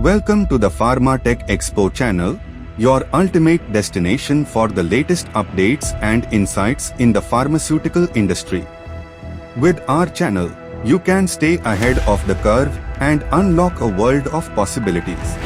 Welcome to the Pharma Tech Expo channel, your ultimate destination for the latest updates and insights in the pharmaceutical industry. With our channel, you can stay ahead of the curve and unlock a world of possibilities.